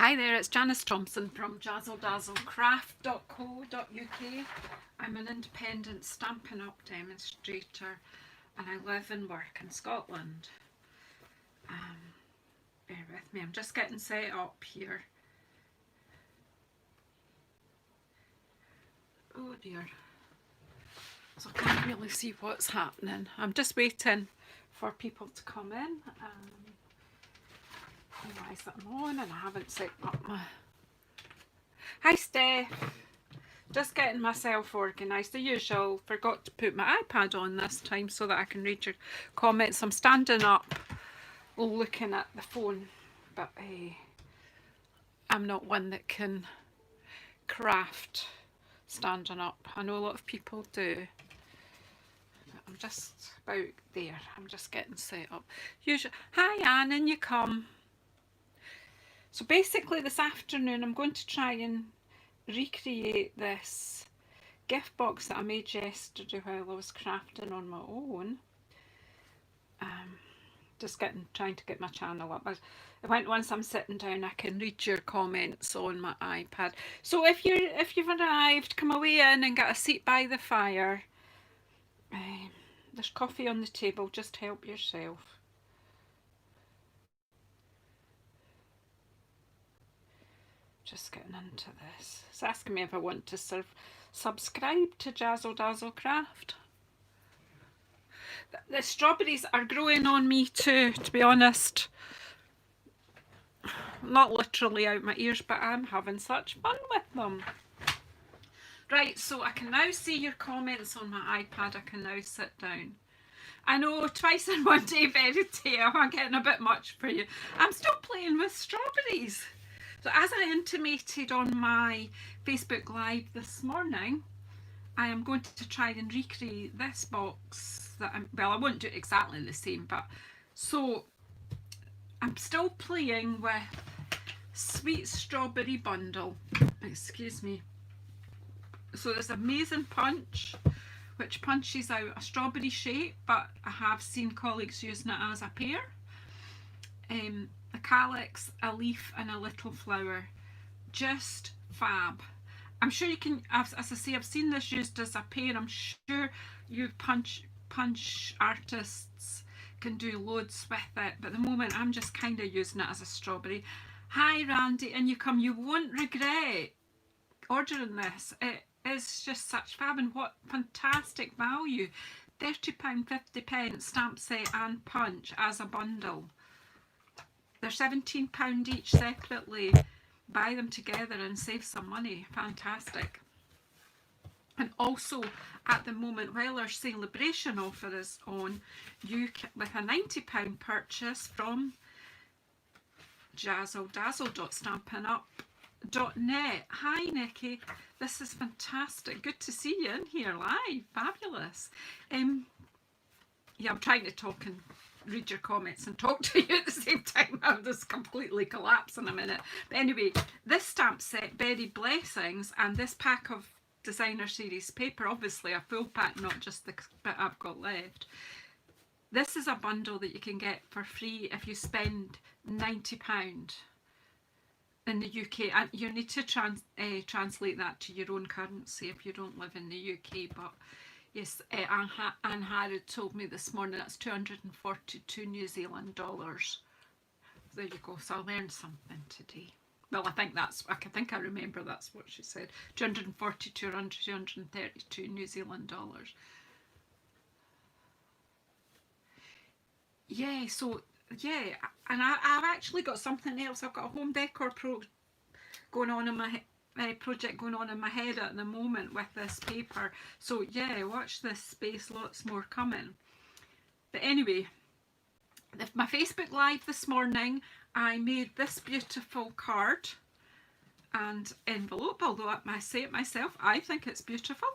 Hi there, it's Janice Thompson from JazzleDazzleCraft.co.uk. I'm an independent Stampin' Up demonstrator and I live and work in Scotland. Bear with me, I'm just getting set up here. Oh dear. So I can't really see what's happening. I'm just waiting for people to come in. Realise that I'm on and I haven't set up my... Hi Steph! Just getting myself organised, the usual. Forgot to put my iPad on this time so that I can read your comments. I'm standing up looking at the phone, but I'm not one that can craft standing up. I know a lot of people do. But I'm just about there. I'm just getting set up. Hi Anne, in you come. So basically this afternoon I'm going to try and recreate this gift box that I made yesterday while I was crafting on my own. Just trying to get my channel up. Once I'm sitting down I can read your comments on my iPad. So if you've arrived, come away in and get a seat by the fire. There's coffee on the table, just help yourself. Just getting into this. It's asking me if I want to subscribe to JazzleDazzleCraft. The strawberries are growing on me too, to be honest. Not literally out my ears, but I'm having such fun with them. Right, so I can now see your comments on my iPad. I can now sit down. I know, twice in one day, Verity, I'm getting a bit much for you. I'm still playing with strawberries. So as I intimated on my Facebook Live this morning, I am going to try and recreate this box that I won't do it exactly the same, but so I'm still playing with Sweet Strawberry Bundle. Excuse me. So there's amazing punch, which punches out a strawberry shape, but I have seen colleagues using it as a pear. A calyx, a leaf and a little flower. Just fab. I'm sure you can, as I say, I've seen this used as a pear. I'm sure you punch artists can do loads with it, but at the moment I'm just kind of using it as a strawberry. Hi Randy, and you won't regret ordering this. It is just such fab, and what fantastic value. £30.50 stamp set and punch as a bundle. They're £17 each separately. Buy them together and save some money. Fantastic. And also at the moment, while our celebration offer is on, you can, with a £90 purchase from JazzleDazzle.stampinup.net. Hi Nikki, this is fantastic. Good to see you in here live. Fabulous. Yeah, I'm trying to talk and read your comments and talk to you at the same time. I'll just completely collapse in a minute. But anyway, this stamp set, Berry Blessings, and this pack of designer series paper, obviously a full pack, not just the bit I've got left. This is a bundle that you can get for free if you spend £90 in the UK, and you need to translate that to your own currency if you don't live in the UK. But yes, Anne Harrod told me this morning that's 242 New Zealand dollars. There you go. So I learned something today. Well, I think I remember that's what she said. 242 or 232 New Zealand dollars. Yeah, so yeah, and I've actually got something else. I've got a home decor going on in my project going on in my head at the moment with this paper. So yeah, watch this space, lots more coming. But anyway, my Facebook Live this morning, I made this beautiful card and envelope, although I say it myself, I think it's beautiful.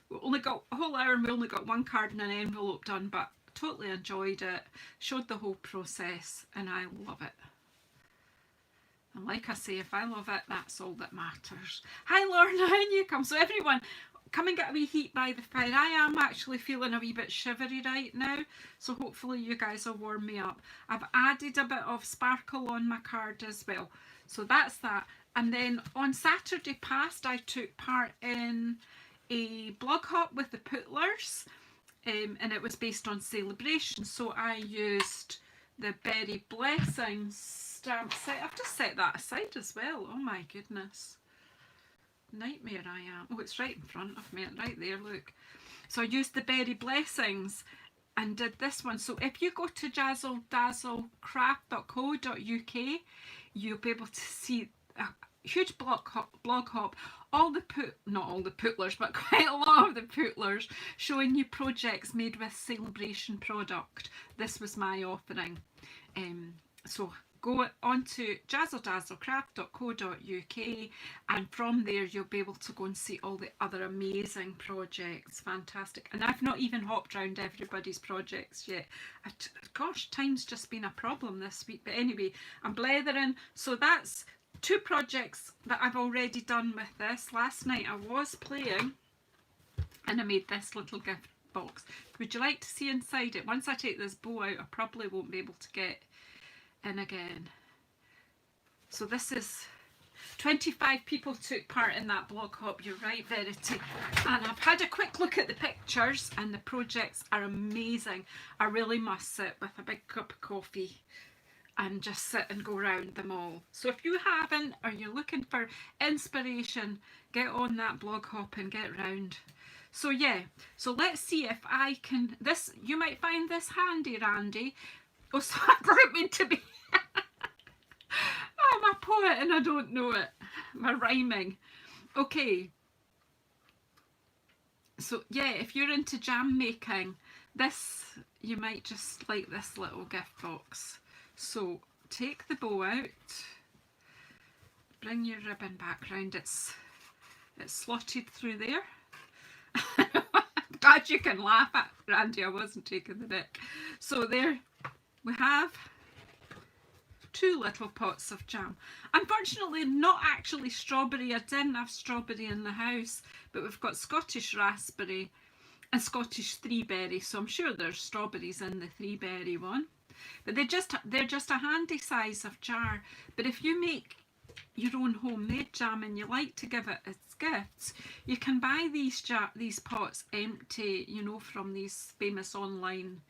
We only got a whole hour and we only got one card and an envelope done, but totally enjoyed it, showed the whole process, and I love it. And like I say, if I love it, that's all that matters. Hi Lorna, in you come. So everyone, come and get a wee heat by the fire. I am actually feeling a wee bit shivery right now, so hopefully you guys will warm me up. I've added a bit of sparkle on my card as well, so that's that. And then on Saturday past I took part in a blog hop with the Pootlers, and it was based on celebration, so I used the Berry Blessings stamp set. I've just set that aside as well. Oh my goodness, nightmare I am. Oh, it's right in front of me, right there, look. So I used the Berry Blessings and did this one. So if you go to JazzleDazzleCraft.co.uk, you'll be able to see a huge blog hop, all the not all the Pootlers, but quite a lot of the Pootlers showing you projects made with celebration product. This was my offering. So go on to JazzleDazzleCraft.co.uk, and from there you'll be able to go and see all the other amazing projects. Fantastic. And I've not even hopped around everybody's projects yet. Gosh, time's just been a problem this week. But anyway, I'm blethering. So that's 2 projects that I've already done with this. Last night I was playing and I made this little gift box. Would you like to see inside it? Once I take this bow out, I probably won't be able to get in again. So this is 25 people took part in that blog hop. You're right, Verity. And I've had a quick look at the pictures and the projects are amazing. I really must sit with a big cup of coffee and just sit and go round them all. So if you haven't, or you're looking for inspiration, get on that blog hop and get round. So yeah, so let's see if I can, this, you might find this handy, Randy. Oh, so I don't mean to be, I'm a poet and I don't know it. My rhyming. Okay. So yeah, if you're into jam making, this, you might just like this little gift box. So take the bow out, bring your ribbon back round, it's slotted through there. Glad you can laugh at Randy, I wasn't taking the mick. So there we have 2 little pots of jam. Unfortunately not actually strawberry, I didn't have strawberry in the house, but we've got Scottish raspberry and Scottish 3-berry, so I'm sure there's strawberries in the 3-berry one. But they're just a handy size of jar. But if you make your own homemade jam and you like to give it as gifts, you can buy these pots empty, you know, from these famous online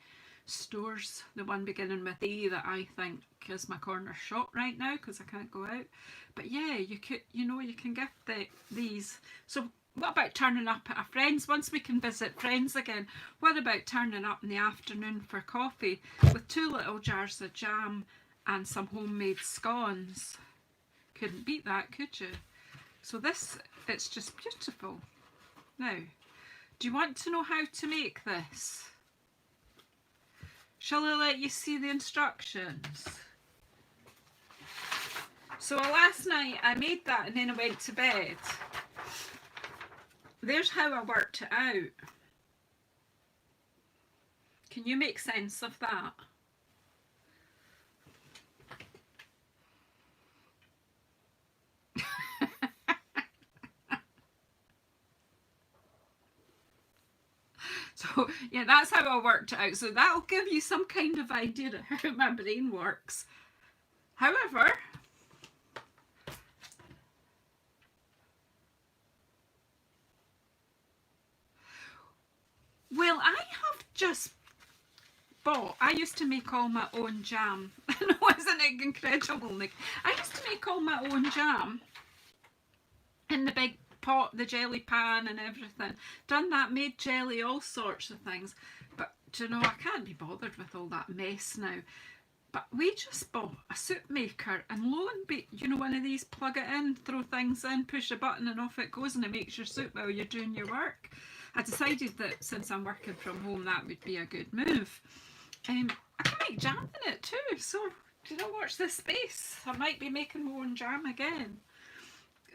stores. The one beginning with A that I think is my corner shop right now because I can't go out. But yeah, you could, you know, you can gift these. So what about turning up at a friend's? Once we can visit friends again, what about turning up in the afternoon for coffee with 2 little jars of jam and some homemade scones? Couldn't beat that, could you? So this, it's just beautiful. Now, do you want to know how to make this? Shall I let you see the instructions? So last night I made that and then I went to bed. There's how I worked it out. Can you make sense of that? So yeah, that's how I worked it out. So that'll give you some kind of idea of how my brain works. However, well, I have just bought, I used to make all my own jam. Wasn't it incredible, Nick? I used to make all my own jam in the big pot, the jelly pan and everything. Done that, made jelly, all sorts of things. But do you know, I can't be bothered with all that mess now. But we just bought a soup maker, and lo and behold, you know, one of these, plug it in, throw things in, push a button and off it goes, and it makes your soup while you're doing your work. I decided that since I'm working from home, that would be a good move. I can make jam in it too, so do you know, watch this space. I might be making my own jam again.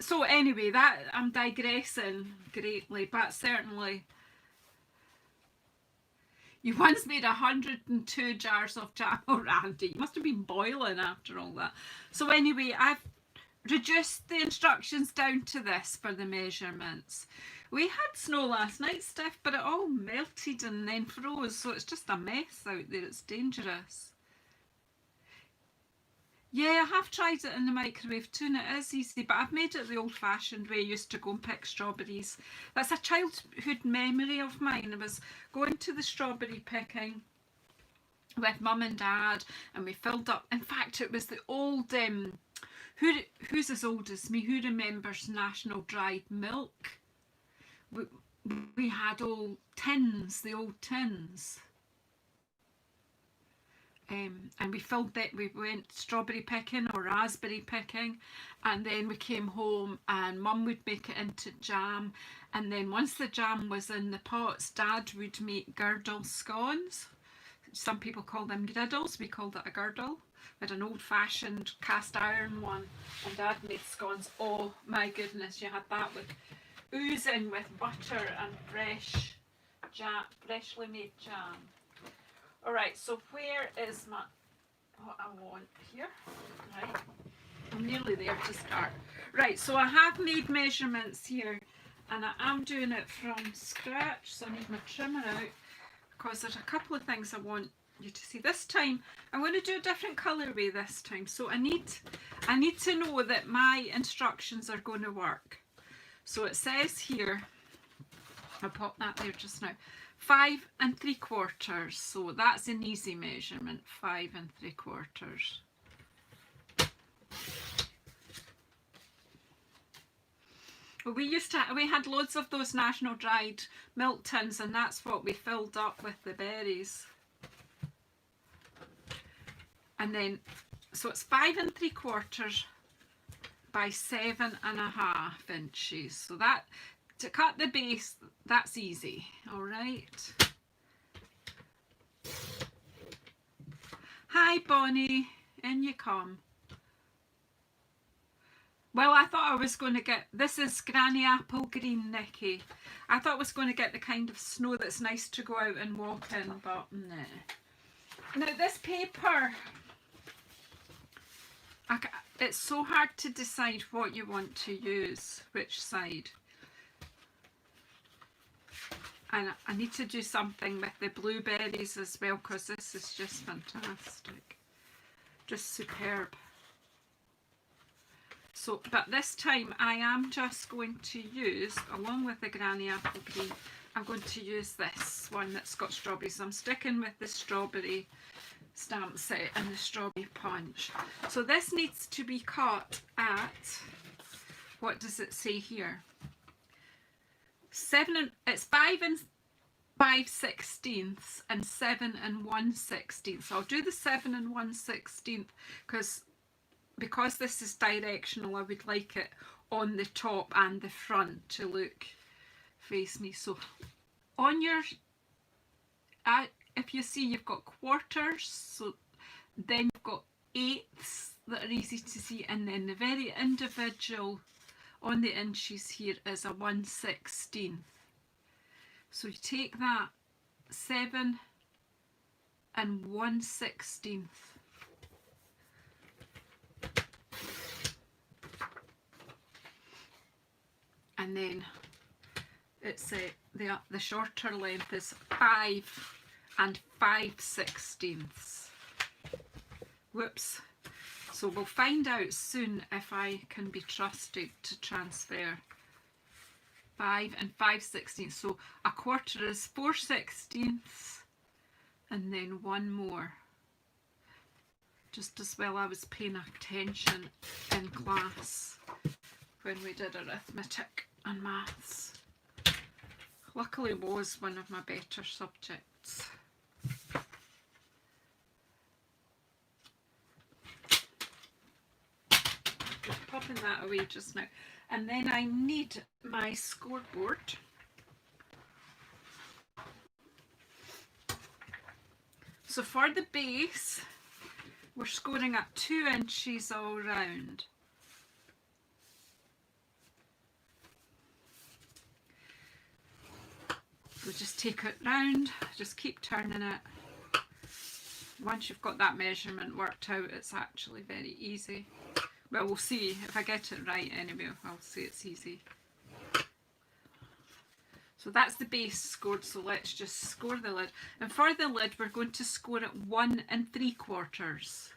So anyway, that, I'm digressing greatly, but certainly you once made 102 jars of jam. Oh, Randy, you must have been boiling after all that. So anyway, I've reduced the instructions down to this for the measurements. We had snow last night, Steph, but it all melted and then froze, so it's just a mess out there. It's dangerous. Yeah, I have tried it in the microwave too, and it is easy, but I've made it the old-fashioned way. I used to go and pick strawberries. That's a childhood memory of mine. I was going to the strawberry picking with Mum and Dad, and we filled up. In fact, it was the old, who's as old as me? Who remembers National Dried Milk? We had old tins, the old tins. And we filled it, we went strawberry picking or raspberry picking, and then we came home and Mum would make it into jam, and then once the jam was in the pots, Dad would make girdle scones. Some people call them griddles, we called it a girdle. We had an old-fashioned cast iron one, and Dad made scones. Oh my goodness, you had that with oozing with butter and fresh jam, freshly made jam. Alright, so where is my, what I want here? Right, I'm nearly there to start. Right, so I have made measurements here, and I am doing it from scratch, so I need my trimmer out, because there's a couple of things I want you to see. This time, I'm going to do a different colourway this time, so I need to know that my instructions are going to work. So it says here, I'll pop that there just now, 5 3/4, so that's an easy measurement, 5 3/4. We had loads of those National Dried Milk tins, and that's what we filled up with the berries. And then, so it's 5 3/4 by 7.5 inches. So that, to cut the base, that's easy. All right. Hi, Bonnie. In you come. Well, I thought I was going to get, this is Granny Apple Green, Nikki. I thought I was going to get the kind of snow that's nice to go out and walk in, but no. Now this paper, it's so hard to decide what you want to use, which side. And I need to do something with the blueberries as well, because this is just fantastic. Just superb. So, but this time I am just going to use, along with the Granny Apple Green, I'm going to use this one that's got strawberries. I'm sticking with the strawberry stamp set and the strawberry punch. So this needs to be cut at, what does it say here? It's 5 5/16 and 7 1/16. So I'll do the 7 1/16 because this is directional. I would like it on the top and the front to look, face me. So on your, if you see, you've got quarters, so then you've got eighths that are easy to see, and then the very individual on the inches here is a 1/16. So you take that 7 1/16. And then it's the shorter length is 5 5/16. Whoops. So we'll find out soon if I can be trusted to transfer 5 5/16. So a quarter is 4/16, and then one more. Just as well I was paying attention in class when we did arithmetic and maths. Luckily it was one of my better subjects. Just popping that away just now. And then I need my scoreboard. So for the base, we're scoring at 2 inches all round. So just take it round, just keep turning it. Once you've got that measurement worked out, it's actually very easy. Well, we'll see if I get it right anyway. I'll say it's easy. So that's the base scored, so let's just score the lid. And for the lid, we're going to score it 1 3/4.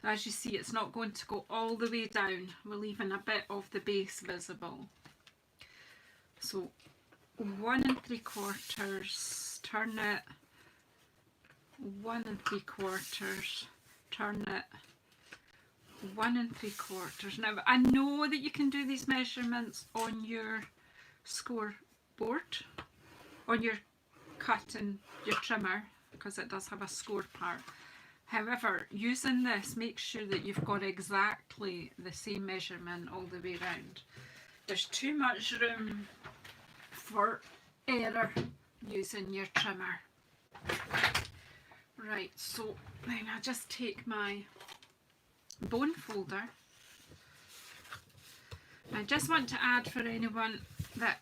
As you see, it's not going to go all the way down. We're leaving a bit of the base visible. So 1 3/4, turn it, 1 3/4, turn it, 1 3/4. Now, I know that you can do these measurements on your score board, on your cut and your trimmer, because it does have a score part. However, using this, make sure that you've got exactly the same measurement all the way around. There's too much room for error using your trimmer. Right, so then I just take my bone folder. I just want to add, for anyone that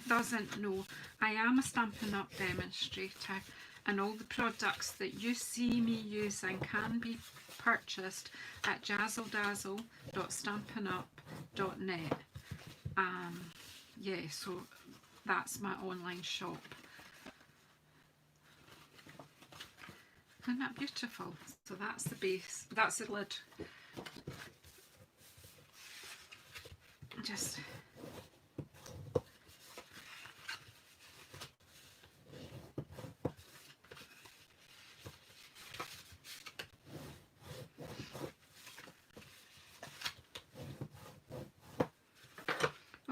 doesn't know, I am a Stampin' Up! Demonstrator, and all the products that you see me using can be purchased at JazzleDazzle.stampinup.net. Yeah, so that's my online shop. Isn't that beautiful? So that's the base, that's the lid. Just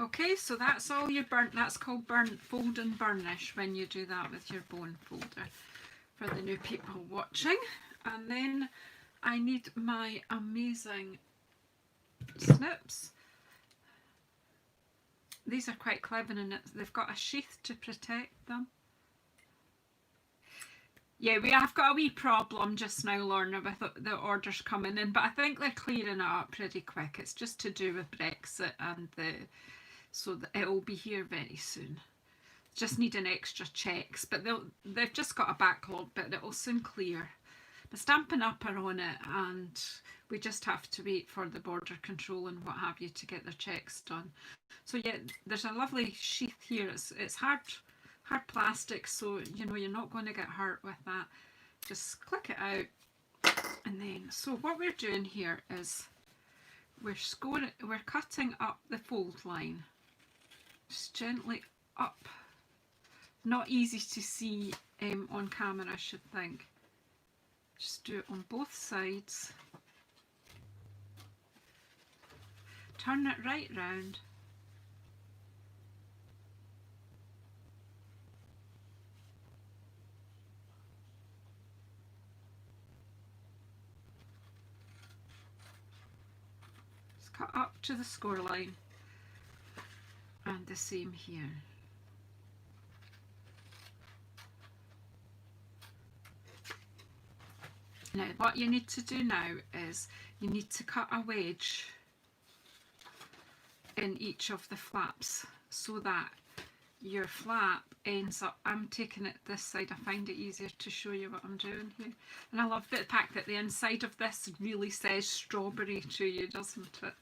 okay, so that's all your burnt. That's called fold and burnish when you do that with your bone folder, for the new people watching. And then I need my amazing snips. These are quite clever in it. They've got a sheath to protect them. Yeah, we have got a wee problem just now, Lorna, with the orders coming in, but I think they're clearing it up pretty quick. It's just to do with Brexit, and so it'll be here very soon. Just needing extra checks, but they've just got a backlog, but it'll soon clear. The Stampin' Up! Are on it, and we just have to wait for the border control and what have you to get their checks done. So yeah, there's a lovely sheath here. It's hard plastic, so you know you're not going to get hurt with that. Just click it out, and then so what we're doing here is we're cutting up the fold line, just gently up. Not easy to see on camera, I should think. Just do it on both sides. Turn it right round. Just cut up to the score line, and the same here. Now what you need to do now is you need to cut a wedge in each of the flaps so that your flap ends up, I'm taking it this side, I find it easier to show you what I'm doing here. And I love the fact that the inside of this really says strawberry to you, doesn't it?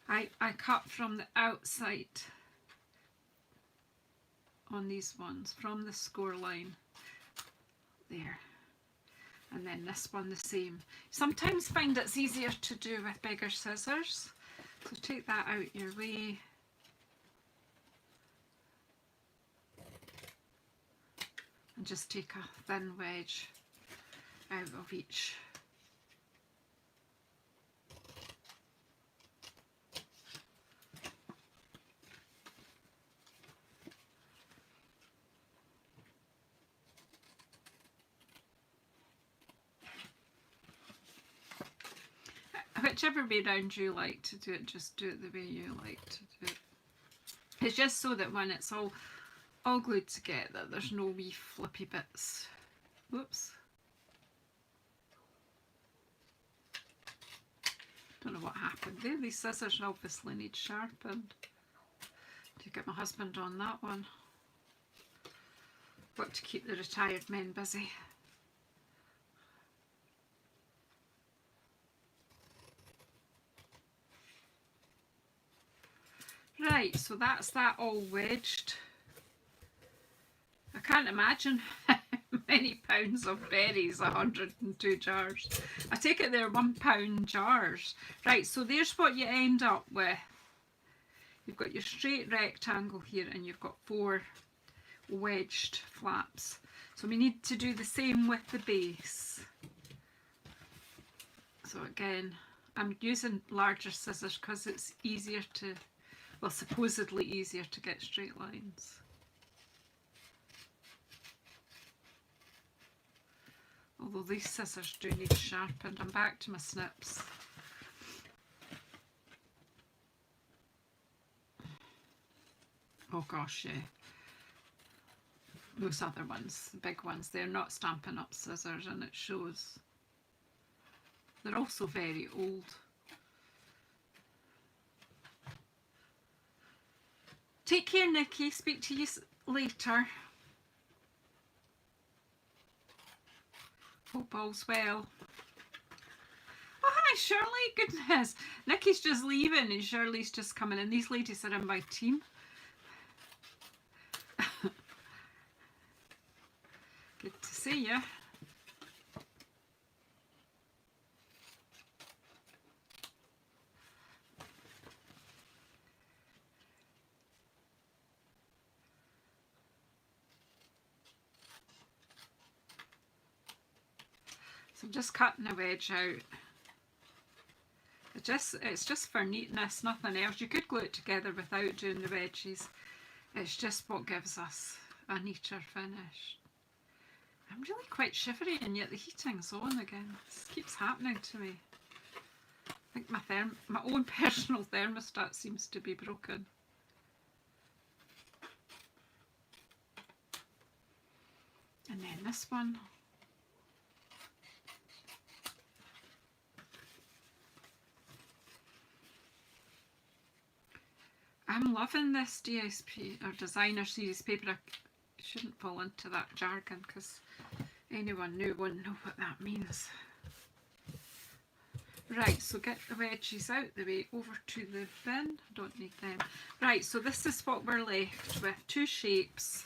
I cut from the outside on these ones, from the score line there. And then this one the same. Sometimes find it's easier to do with bigger scissors. So take that out your way. And just take a thin wedge out of each. Whichever way round you like to do it, just do it the way you like to do it. It's just so that when it's all glued together, there's no wee flippy bits. Whoops. Don't know what happened there. These scissors obviously need sharpened. To get my husband on that one. Got to keep the retired men busy. Right, so that's that all wedged. I can't imagine how many pounds of berries, 102 jars. I take it they're £1 jars. Right, so there's what you end up with. You've got your straight rectangle here and you've got 4 wedged flaps. So we need to do the same with the base. So again, I'm using larger scissors because it's easier to, well, supposedly easier to get straight lines. Although these scissors do need sharpened. I'm back to my snips. Oh gosh, yeah. Those other ones, the big ones, they're not Stampin' Up scissors and it shows. They're also very old. Take care, Nikki. Speak to you later. Hope all's well. Oh, hi, Shirley. Goodness. Nikki's just leaving and Shirley's just coming in. These ladies are in my team. Good to see you. So I'm just cutting a wedge out. It's just for neatness, nothing else. You could glue it together without doing the wedges. It's just what gives us a neater finish. I'm really quite shivery and yet the heating's on again. This keeps happening to me. I think my own personal thermostat seems to be broken. And then this one. I'm loving this DSP or designer series paper. I shouldn't fall into that jargon because anyone new wouldn't know what that means. Right, so get the wedges out the way, over to the bin. Don't need them. Right, so this is what we're left with. 2 shapes.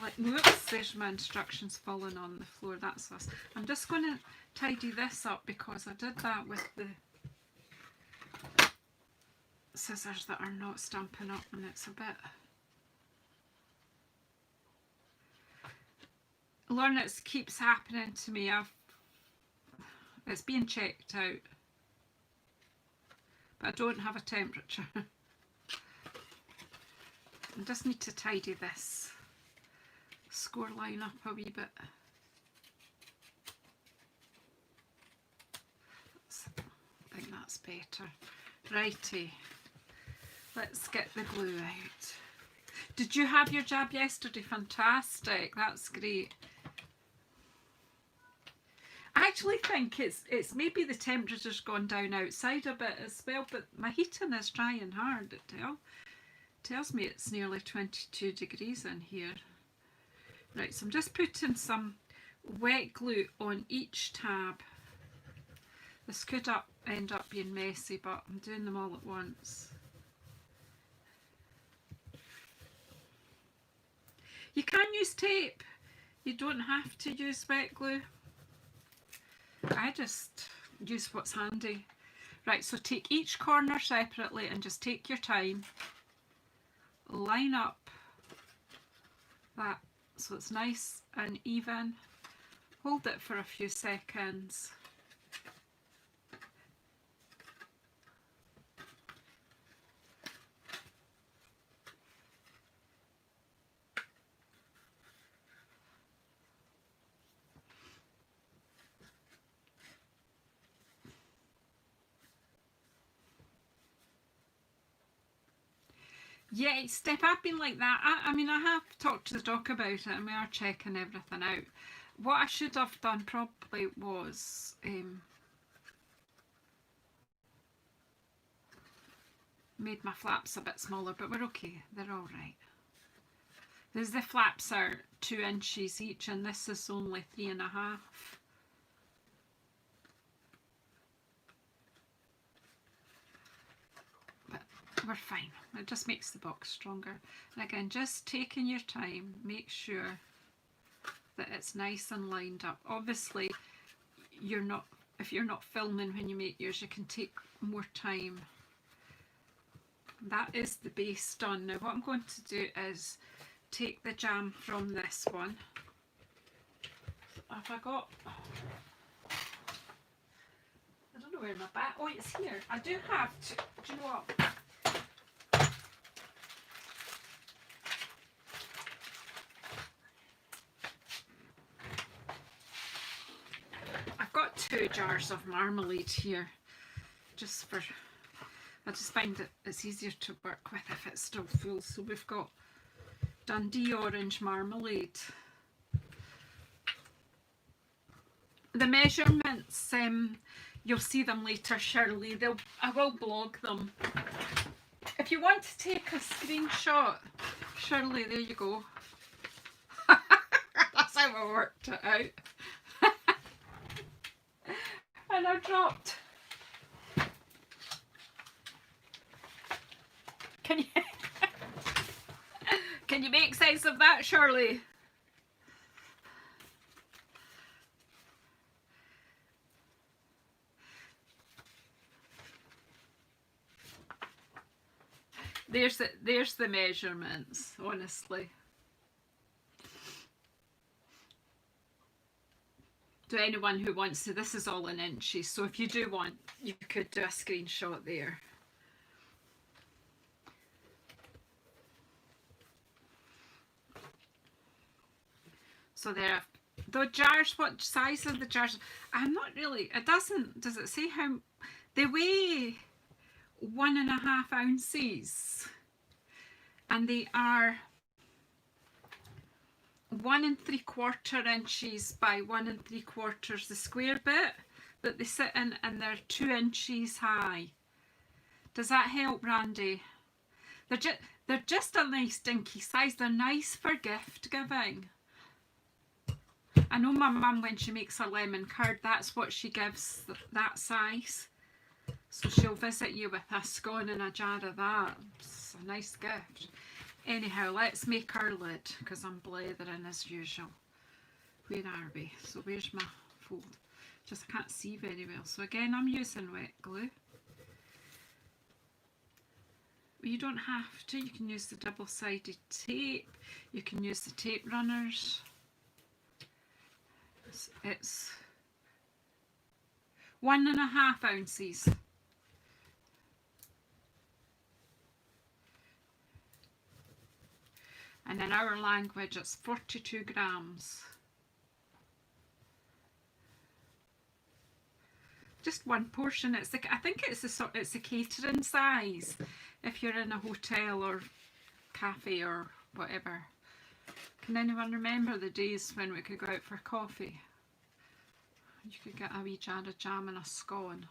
Like, whoops, there's my instructions falling on the floor. That's us. I'm just going to tidy this up because I did that with the scissors that are not Stampin' Up and it's a bit... Lauren, it keeps happening to me. It's being checked out. But I don't have a temperature. I just need to tidy this score line up a wee bit. I think that's better. Righty. Let's get the glue out. Did you have your jab yesterday? Fantastic. That's great. I actually think it's maybe the temperature's gone down outside a bit as well, but my heating is trying hard. It tells me it's nearly 22 degrees in here. Right, so I'm just putting some wet glue on each tab. This could end up being messy, but I'm doing them all at once. You can use tape. You don't have to use wet glue. I just use what's handy. Right, so take each corner separately and just take your time. Line up that so it's nice and even. Hold it for a few seconds. Yeah, Steph, I've been like that. I mean, I have talked to the doc about it and we are checking everything out. What I should have done probably was made my flaps a bit smaller, but we're okay. They're all right. The flaps are 2 inches each and this is only 3.5. But we're fine. It just makes the box stronger. And again, just taking your time, make sure that it's nice and lined up. Obviously, if you're not filming when you make yours, you can take more time. That is the base done. Now what I'm going to do is take the jam from this one. Have I got, I don't know where my bat, oh it's here. I do have to, do you know what? I've got 2 jars of marmalade here, just for, I just find that it's easier to work with if it's still full. So we've got Dundee orange marmalade. The measurements, you'll see them later, Shirley. I will blog them. If you want to take a screenshot, Shirley, there you go. That's how I worked it out. And I dropped. Can you make sense of that, Shirley? There's the measurements, honestly. To anyone who wants to, this is all in inches, so if you do want, you could do a screenshot there. So there, the jars, what size are the jars? I'm not really, does it say how, they weigh 1.5 ounces and they are 1 3/4 inches by 1 3/4, the square bit that they sit in, and they're 2 inches high. Does that help, Randy? They're just a nice dinky size. They're nice for gift giving. I know my mum, when she makes a lemon curd, that's what she gives, that size. So she'll visit you with a scone and a jar of that. It's a nice gift. Anyhow, let's make our lid, because I'm blathering as usual. Where are we? So where's my fold? Just I can't see very well. So again, I'm using wet glue. You don't have to. You can use the double-sided tape. You can use the tape runners. It's 1.5 ounces. And in our language, it's 42 grams. Just one portion. I think it's a catering size. If you're in a hotel or cafe or whatever. Can anyone remember the days when we could go out for coffee? You could get a wee jar of jam and a scone.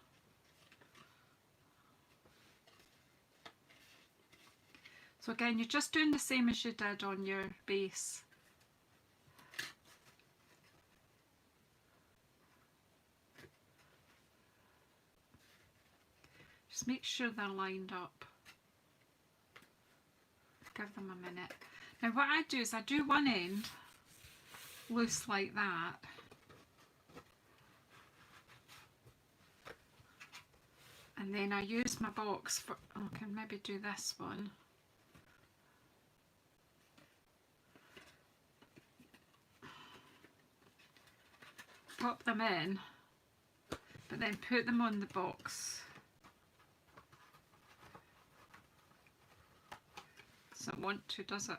So again, you're just doing the same as you did on your base. Just make sure they're lined up. Give them a minute. Now what I do is I do one end loose like that. And then I use my box for, I can maybe do this one. Pop them in, but then put them on the box. Doesn't want to, does it?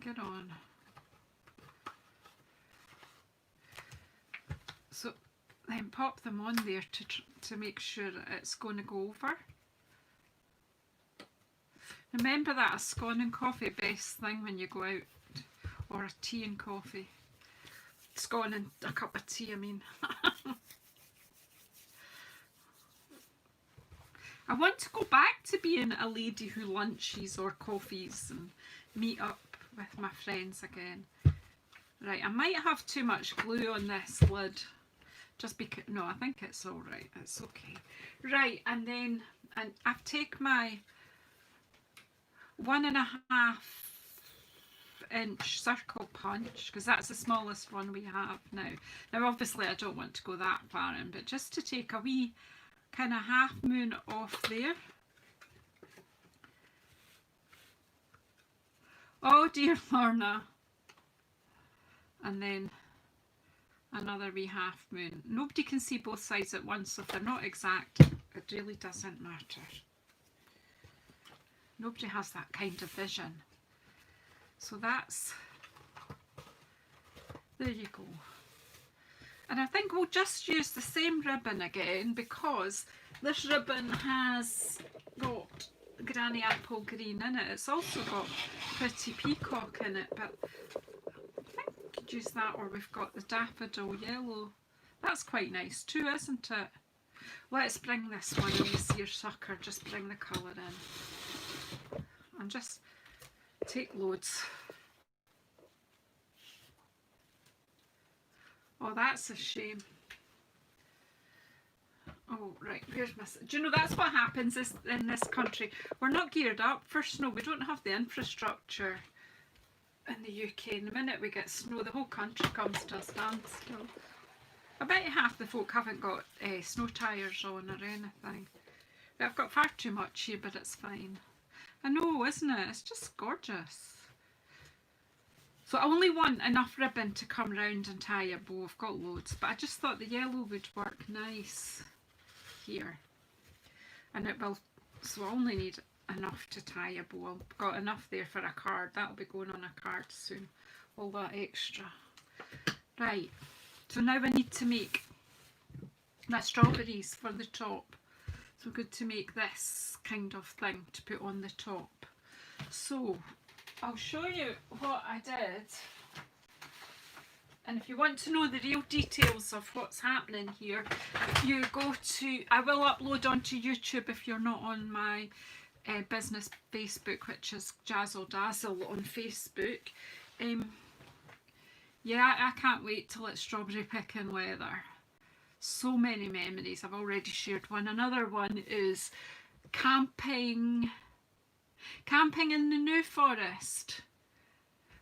Get on. So then pop them on there to make sure that it's going to go over. Remember that a scone and coffee, best thing when you go out, or a tea and coffee. Scone and a cup of tea, I mean. I want to go back to being a lady who lunches or coffees and meet up with my friends again. Right, I might have too much glue on this lid. just because, no, I think it's all right, it's okay. Right, and then I've taken my 1.5-inch circle punch, because that's the smallest one we have now. Now obviously I don't want to go that far in, but just to take a wee kind of half moon off there. Oh dear Lorna. And then another wee half moon. Nobody can see both sides at once, so if they're not exact, it really doesn't matter. Nobody has that kind of vision. So that's, there you go. And I think we'll just use the same ribbon again, because this ribbon has got Granny Apple Green in it. It's also got Pretty Peacock in it, but I think we could use that, or we've got the Daffodil Yellow. That's quite nice too, isn't it? Let's bring this one in, the seersucker, just bring the colour in. And just take loads. Oh, that's a shame. Oh, right, where's my... Do you know, that's what happens in this country. We're not geared up for snow. We don't have the infrastructure in the UK. In the minute we get snow, the whole country comes to a standstill. I bet half the folk haven't got snow tyres on or anything. I've got far too much here, but it's fine. I know, isn't it? It's just gorgeous. So I only want enough ribbon to come round and tie a bow. I've got loads, but I just thought the yellow would work nice here. And it will, so I only need enough to tie a bow. I've got enough there for a card. That'll be going on a card soon. All that extra. Right, so now I need to make my strawberries for the top. So good to make this kind of thing to put on the top. So I'll show you what I did, and if you want to know the real details of what's happening here, you go to, I will upload onto YouTube if you're not on my business Facebook, which is JazzleDazzle on Facebook. Yeah, I can't wait till it's strawberry picking weather. So many memories. I've already shared one. Another one is camping in the New Forest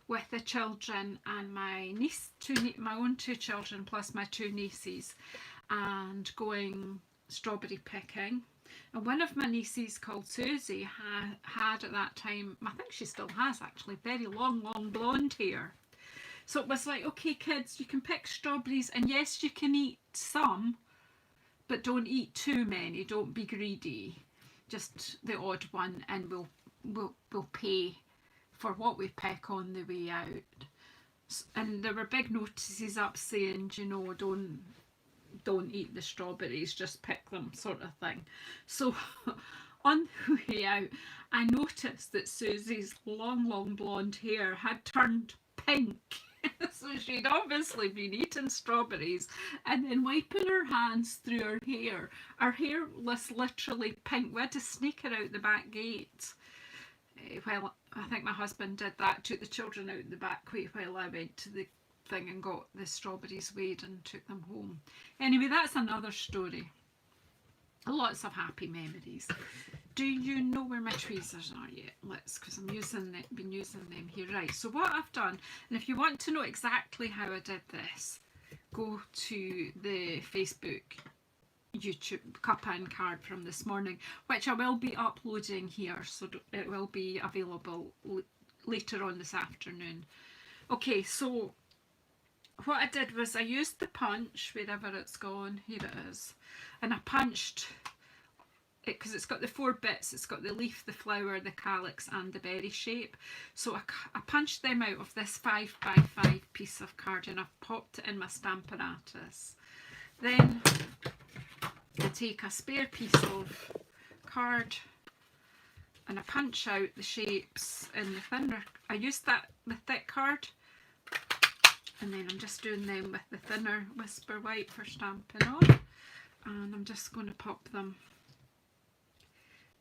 with the children and my niece, my own two children plus my two nieces, and going strawberry picking. And one of my nieces, called Susie, had at that time, I think she still has actually, very long blonde hair. So it was like, okay kids, you can pick strawberries, and yes, you can eat some, but don't eat too many, don't be greedy, just the odd one, and we'll pay for what we pick on the way out. And there were big notices up saying, you know, don't eat the strawberries, just pick them, sort of thing. So on the way out, I noticed that Susie's long blonde hair had turned pink. So she'd obviously been eating strawberries and then wiping her hands through her hair. Her hair was literally pink. We had to sneak her out the back gate. Well, I think my husband did that, took the children out the back way while I went to the thing and got the strawberries weighed and took them home. Anyway, that's another story. Lots of happy memories. Do you know where my tweezers are yet? Let's, because I'm been using them here. Right, so what I've done, and if you want to know exactly how I did this, go to the Facebook, YouTube cup-in card from this morning, which I will be uploading here, so it will be available later on this afternoon. Okay, so what I did was I used the punch, wherever it's gone, here it is, and I punched it because it's got the 4 bits. It's got the leaf, the flower, the calyx and the berry shape. So I punched them out of this 5x5 piece of card and I've popped it in my Stamparatus. Then I take a spare piece of card and I punch out the shapes in the thinner. I used the thick card, and then I'm just doing them with the thinner Whisper White for stamping on, and I'm just going to pop them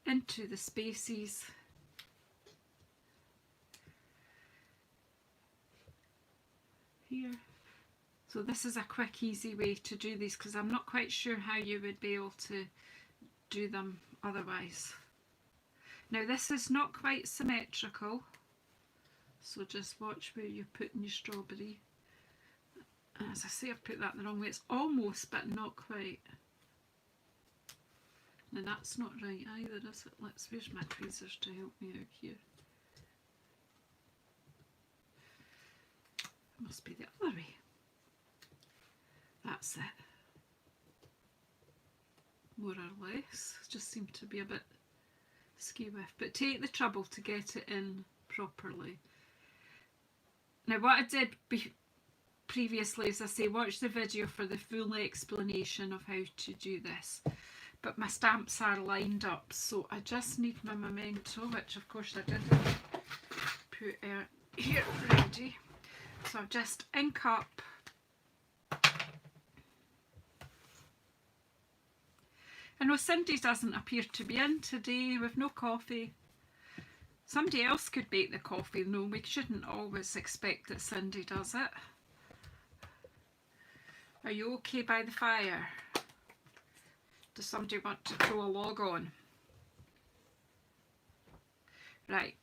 into the spaces here. So this is a quick, easy way to do these, because I'm not quite sure how you would be able to do them otherwise. Now this is not quite symmetrical, so just watch where you're putting your strawberry. As I say, I've put that the wrong way. It's almost, but not quite. Now that's not right either, is it? Where's my tweezers to help me out here? It must be the other way. That's it. More or less. Just seem to be a bit skew-with, but take the trouble to get it in properly. Now what I did previously, as I say, watch the video for the full explanation of how to do this, but my stamps are lined up, so I just need my memento, which of course I didn't put here ready. So I'll just ink up I know Cindy doesn't appear to be in today with no coffee. Somebody else could bake the coffee. No, we shouldn't always expect that Cindy does it. Are you okay by the fire? Does somebody want to throw a log on? Right.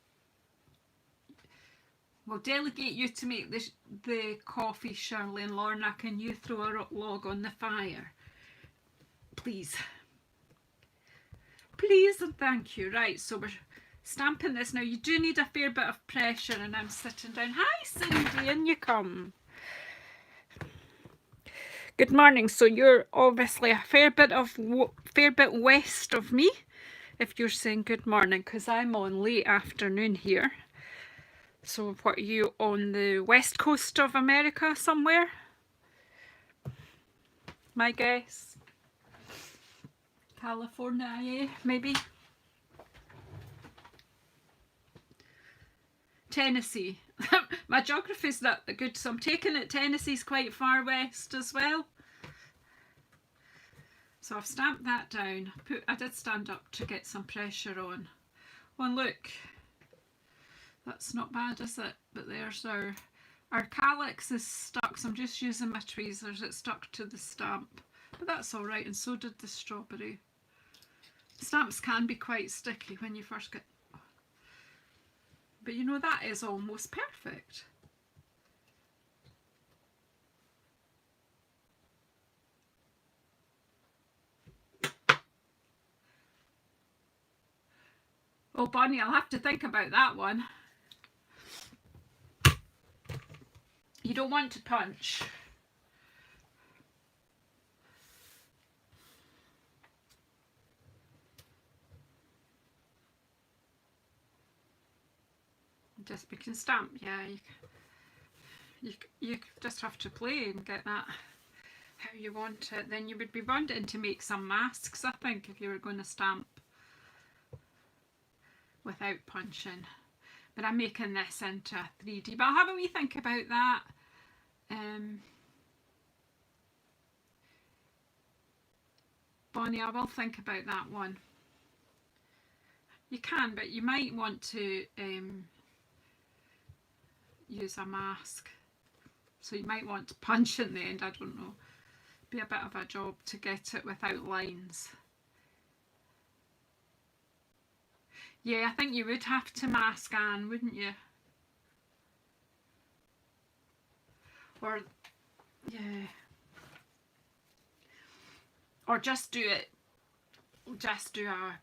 We'll delegate you to make the coffee, Shirley and Lorna. Can you throw a log on the fire? Please. Please and thank you. Right, so we're stamping this. Now you do need a fair bit of pressure, and I'm sitting down. Hi Cindy, in you come. Good morning. So you're obviously a fair bit west of me if you're saying good morning, because I'm on late afternoon here. So what, are you on the west coast of America somewhere? My guess. California, maybe. Tennessee. My geography's not that good, so I'm taking it Tennessee's quite far west as well. So I've stamped that down. I did stand up to get some pressure on. Oh, and look, that's not bad, is it? But there's our calyx is stuck, so I'm just using my tweezers. It's stuck to the stamp, but that's all right, and so did the strawberry. Stamps can be quite sticky when you first get, but you know, that is almost perfect. Oh Bonnie, I'll have to think about that one. You don't want to punch. Just we can stamp, yeah. You just have to play and get that how you want it. Then you would be wanting to make some masks, I think, if you were going to stamp without punching. But I'm making this into a 3D. But I'll have a wee think about that. Bonnie, I will think about that one. You can, but you might want to use a mask, so you might want to punch in the end. I don't know, be a bit of a job to get it without lines. Yeah, I think you would have to mask Anne, wouldn't you? Or yeah, or just do a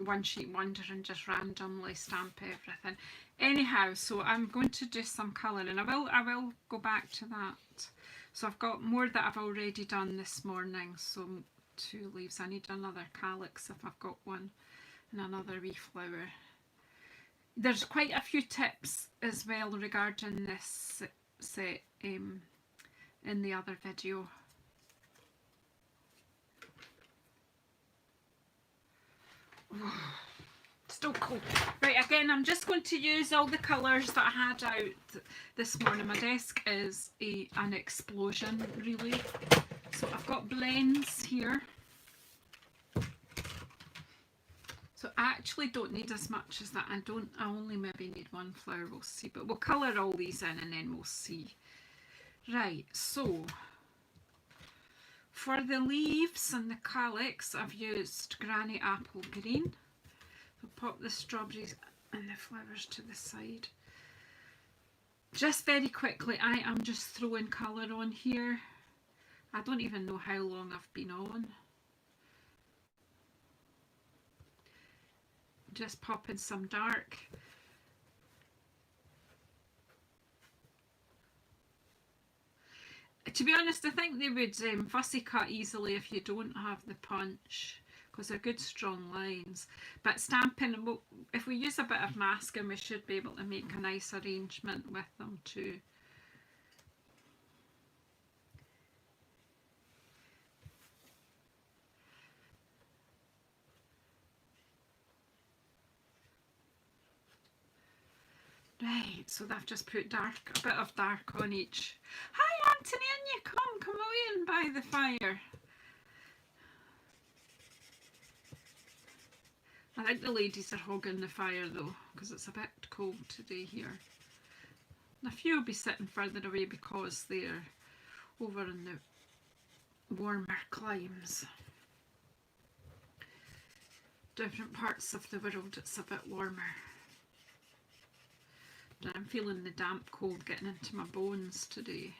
one sheet wonder and just randomly stamp everything. Anyhow, so I'm going to do some colouring. I will go back to that. So I've got more that I've already done this morning. So 2 leaves. I need another calyx if I've got one, and another wee flower. There's quite a few tips as well regarding this set in the other video. Still cold. Right, again, I'm just going to use all the colours that I had out this morning. My desk is an explosion, really. So I've got blends here. So I actually don't need as much as that. I only maybe need 1 flower, we'll see. But we'll colour all these in and then we'll see. Right, so for the leaves and the calyx, I've used Granny Apple Green. I'll pop the strawberries and the flowers to the side. Just very quickly, I am just throwing colour on here. I don't even know how long I've been on. Just popping some dark. To be honest, I think they would fussy cut easily if you don't have the punch, because they're good strong lines. But stamping, if we use a bit of masking, we should be able to make a nice arrangement with them too. Right, so I've just put a bit of dark on each. Hi Anthony, in you come away and by the fire. I think the ladies are hogging the fire though, because it's a bit cold today here. And a few will be sitting further away because they're over in the warmer climes. Different parts of the world it's a bit warmer. But I'm feeling the damp cold getting into my bones today.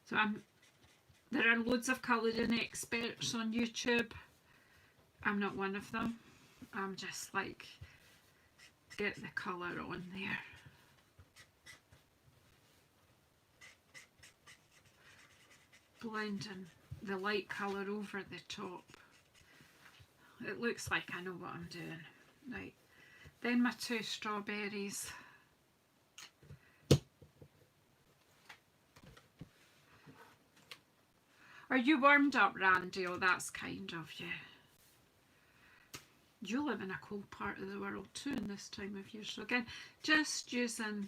So there are loads of colouring experts on YouTube. I'm not one of them. I'm just like, get the colour on there. Blending the light colour over the top. It looks like I know what I'm doing. Right, then my 2 strawberries. Are you warmed up, Randy? Oh, that's kind of you. You live in a cold part of the world too in this time of year. So again, just using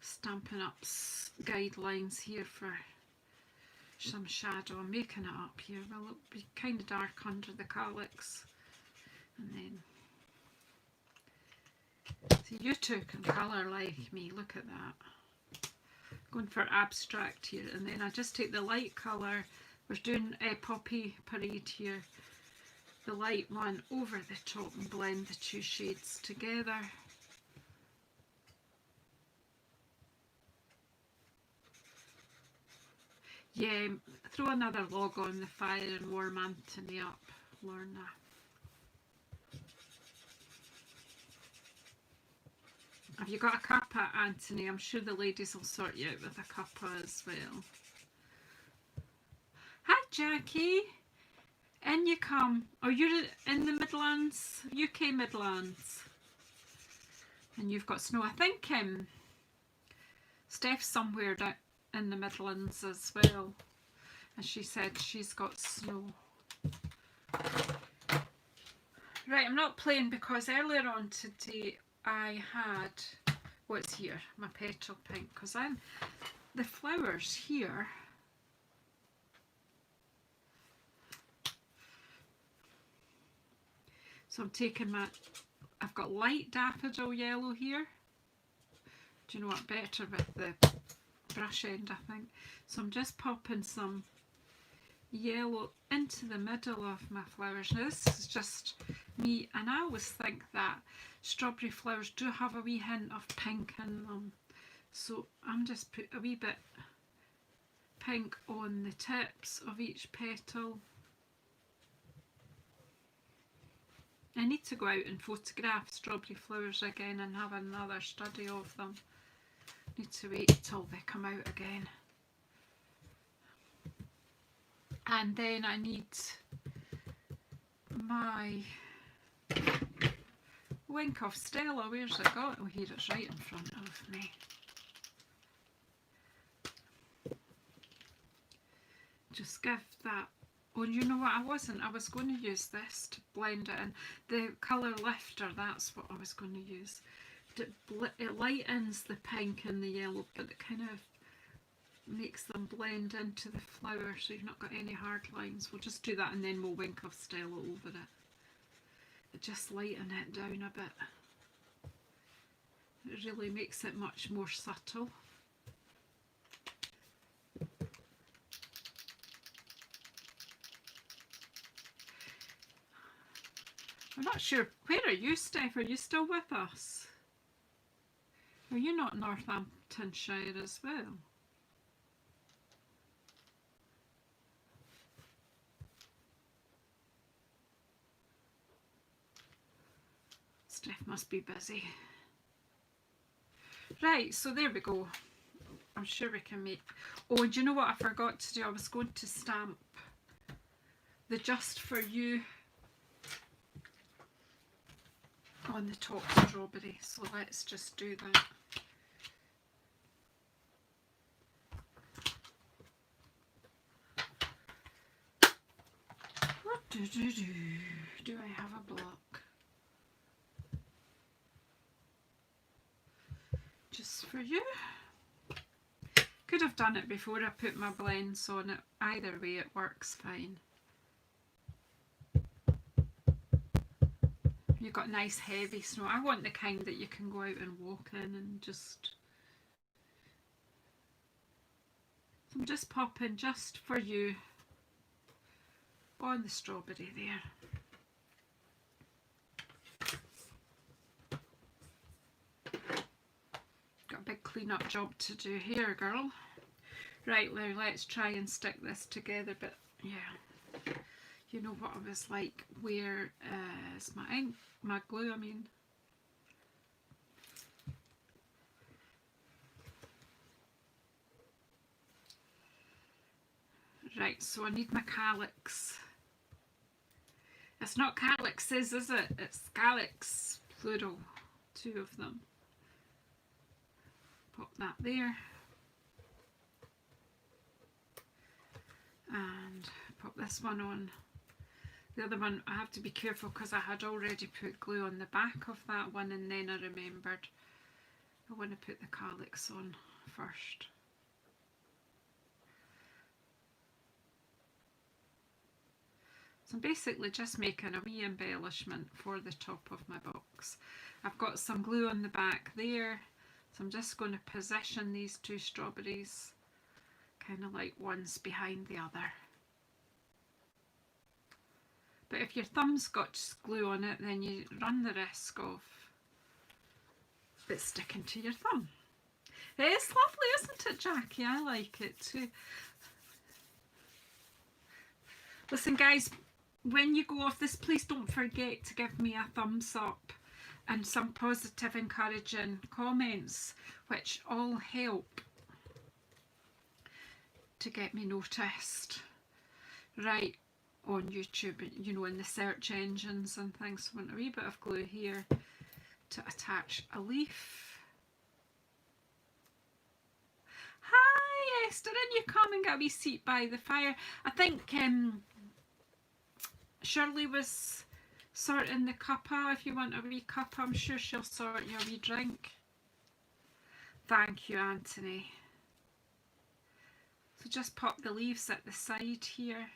Stampin' Up's guidelines here for some shadow. I'm making it up here. Well, it'll be kind of dark under the calyx. And then, see, you two can colour like me. Look at that. Going for abstract here. And then I just take the light colour. We're doing a Poppy Parade here. The light one over the top and blend the 2 shades together. Yeah, throw another log on the fire and warm Anthony up, Lorna. Have you got a cuppa, Anthony? I'm sure the ladies will sort you out with a cuppa as well. Hi Jackie, in you come. Oh, you're in the Midlands, UK Midlands. And you've got snow. I think Steph's somewhere down in the Midlands as well, and she said she's got snow. Right, I'm not playing because earlier on today I had what's here, my petal pink, because I'm the flowers here. So I'm taking I've got light daffodil yellow here. Do you know what, better with the brush end, I think. So I'm just popping some yellow into the middle of my flowers. Now this is just me, and I always think that strawberry flowers do have a wee hint of pink in them. So I'm just put a wee bit pink on the tips of each petal. I need to go out and photograph strawberry flowers again and have another study of them. Need to wait till they come out again. And then I need my Wink of Stella. Where's it got? Oh, here it's right in front of me. Just give that. Oh, you know what? I was going to use this to blend it in. The colour lifter, that's what I was going to use. It lightens the pink and the yellow, but it kind of makes them blend into the flower, so you've not got any hard lines. We'll just do that and then we'll Wink of Stella over it. But just lighten it down a bit. It really makes it much more subtle. I'm not sure. Where are you, Steph? Are you still with us? Are you not Northamptonshire as well? Steph must be busy. Right, so there we go. I'm sure we can make... Oh, do you know what I forgot to do? I was going to stamp the Just For You on the top strawberry, so let's just do that. Do I have a block? Just For You. Could have done it before I put my blends on it. Either way it works fine. You've got nice heavy snow. I want the kind that you can go out and walk in and just... So I'm just popping Just For You on the strawberry there. Got a big clean up job to do here, girl. Right, now let's try and stick this together, but yeah, you know what I was like, where is my ink, my glue, I mean. Right, so I need my calyx. It's not calyxes, is it? It's calyx, plural, 2 of them. Pop that there. And pop this one on. The other one, I have to be careful because I had already put glue on the back of that one, and then I remembered I want to put the calyx on first. So I'm basically just making a wee embellishment for the top of my box. I've got some glue on the back there, so I'm just going to position these 2 strawberries kind of like one's behind the other. But if your thumb's got glue on it, then you run the risk of it sticking to your thumb. It's lovely, isn't it, Jackie? I like it too. Listen, guys, when you go off this, please don't forget to give me a thumbs up and some positive, encouraging comments, which all help to get me noticed. Right, on YouTube, you know, in the search engines and things. So I want a wee bit of glue here to attach a leaf. Hi Esther, and you come and get a wee seat by the fire. I think Shirley was sorting the cuppa. If you want a wee cuppa, I'm sure she'll sort you a wee drink. Thank you, Anthony. So just pop the leaves at the side here,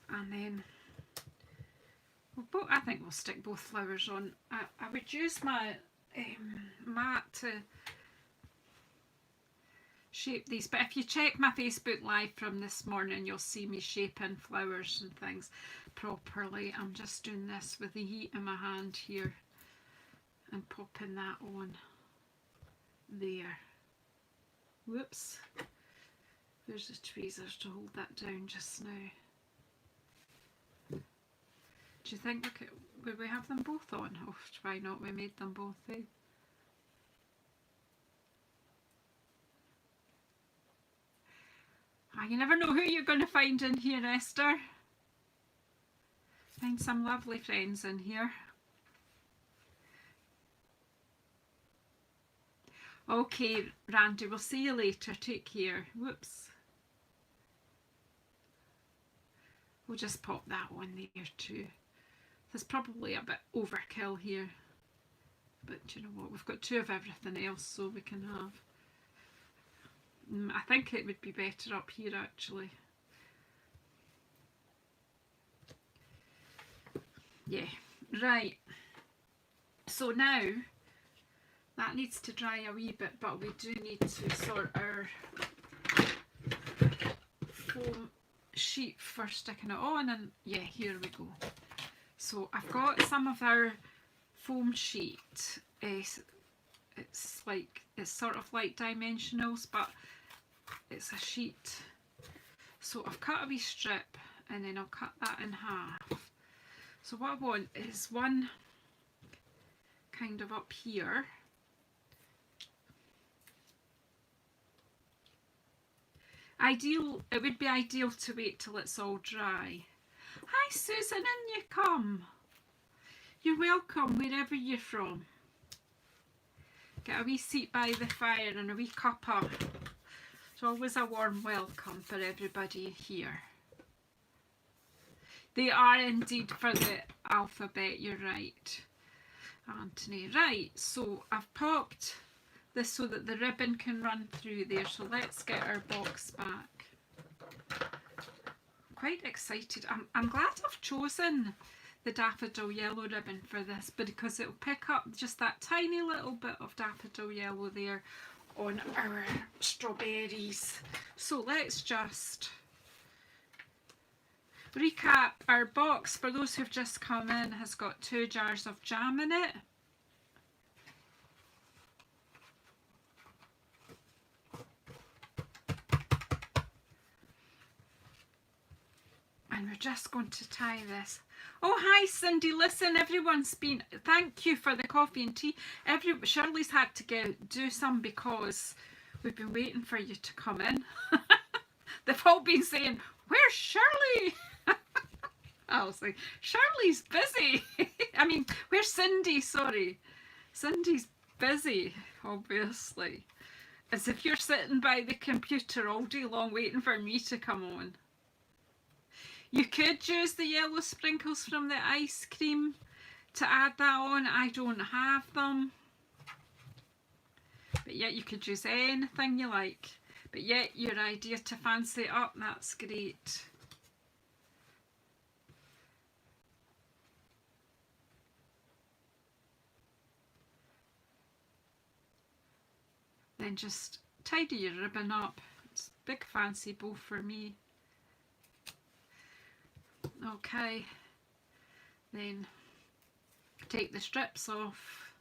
and then I think we'll stick both flowers on. I would use my mat to shape these, but if you check my Facebook Live from this morning, you'll see me shaping flowers and things properly. I'm just doing this with the heat in my hand here and popping that on there. Whoops, there's the tweezers to hold that down just now. Do you think would we have them both on? Oh, why not? We made them both, eh? You never know who you're going to find in here, Esther. Find some lovely friends in here. Okay, Randy, we'll see you later. Take care. Whoops. We'll just pop that one there too. There's probably a bit overkill here, but you know what? We've got 2 of everything else, so we can have. I think it would be better up here actually. Yeah, right. So now That needs to dry a wee bit, but we do need to sort our foam sheet for sticking it on, and yeah, here we go. So I've got some of our foam sheet. It's sort of like dimensionals, but it's a sheet. So I've cut a wee strip and then I'll cut that in half. So what I want is one kind of up here. It would be ideal to wait till it's all dry. Hi Susan, in you come. You're welcome wherever you're from. Get a wee seat by the fire and a wee cuppa. It's always a warm welcome for everybody here. They are indeed for the alphabet, you're right, Anthony. Right, so I've popped this so that the ribbon can run through there. So let's get our box back. Quite excited. I'm glad I've chosen the daffodil yellow ribbon for this, because it'll pick up just that tiny little bit of daffodil yellow there on our strawberries. So let's just recap. Our box, for those who've just come in, has got 2 jars of jam in it. And we're just going to tie this. Oh, hi Cindy. Listen, everyone's been, thank you for the coffee and tea. Shirley's had to do some because we've been waiting for you to come in. They've all been saying, where's Shirley? I was like, Shirley's busy. I mean, where's Cindy? Sorry. Cindy's busy, obviously. As if you're sitting by the computer all day long waiting for me to come on. You could use the yellow sprinkles from the ice cream to add that on. I don't have them. But yeah, you could use anything you like. But yeah, your idea to fancy it up, that's great. Then just tidy your ribbon up. It's a big fancy bow for me. Okay, then take the strips off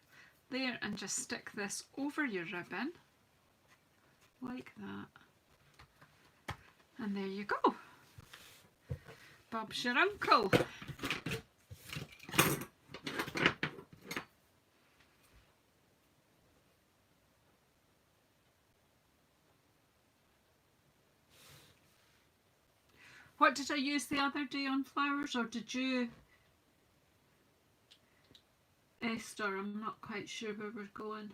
there and just stick this over your ribbon like that, and there you go. Bob's your uncle. What did I use the other day on flowers, or did you, Esther? I'm not quite sure where we're going.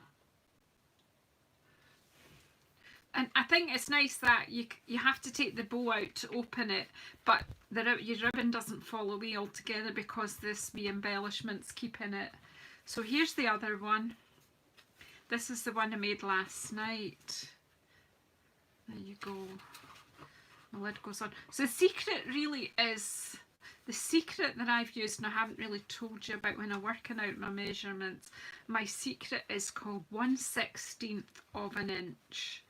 And I think it's nice that you have to take the bow out to open it, but your ribbon doesn't fall away altogether because this wee embellishment's keeping it. So here's the other one. This is the one I made last night. There you go. The lid goes on. So the secret really is, the secret that I've used, and I haven't really told you about when I'm working out my measurements, my secret is called 1/16 of an inch.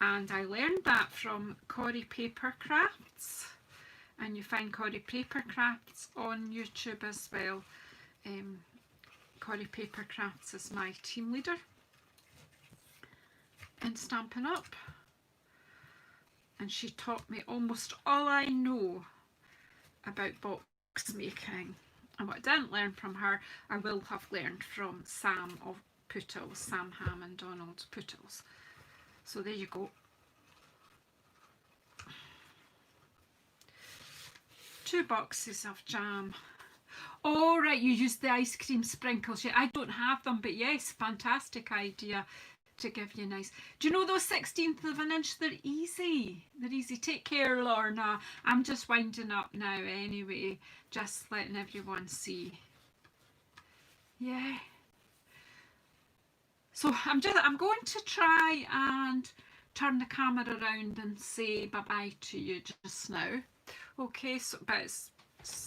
And I learned that from Corrie Paper Crafts. And you find Corrie Paper Crafts on YouTube as well. Corrie Paper Crafts is my team leader in Stampin' Up. And she taught me almost all I know about box making. And what I didn't learn from her, I will have learned from Sam of Pootles, Sam Ham and Donald Pootles. So there you go. 2 boxes of jam. Oh right, you used the ice cream sprinkles. Yeah, I don't have them, but yes, fantastic idea to give you nice. Do you know those 1/16 of an inch? They're easy. They're easy. Take care, Lorna. I'm just winding up now anyway, just letting everyone see. Yeah. So I'm going to try and turn the camera around and say bye-bye to you just now. Okay, so but it's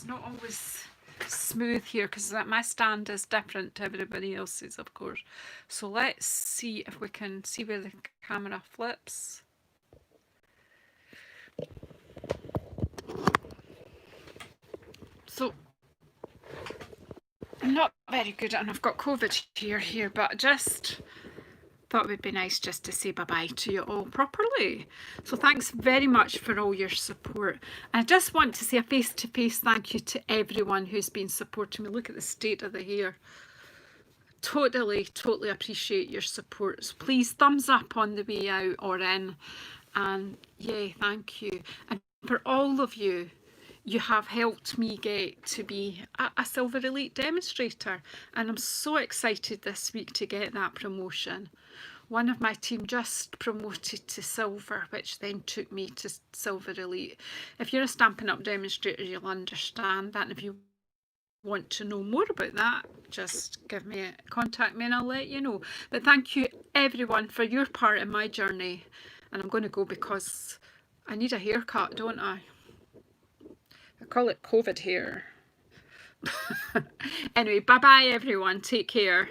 not always smooth here because my stand is different to everybody else's, of course. So let's see if we can see where the camera flips. So I'm not very good and I've got COVID here, but just thought it would be nice just to say bye-bye to you all properly. So thanks very much for all your support. I just want to say a face-to-face thank you to everyone who's been supporting me. Look at the state of the hair. Totally appreciate your support. So please thumbs up on the way out or in. And yeah, thank you. And for all of you, you have helped me get to be a Silver Elite demonstrator, and I'm so excited this week to get that promotion. One of my team just promoted to Silver, which then took me to Silver Elite. If you're a Stampin' Up demonstrator, you'll understand that, and if you want to know more about that, just contact me and I'll let you know. But thank you everyone for your part in my journey, and I'm going to go because I need a haircut, don't I? I call it COVID hair. Anyway, bye bye everyone, take care.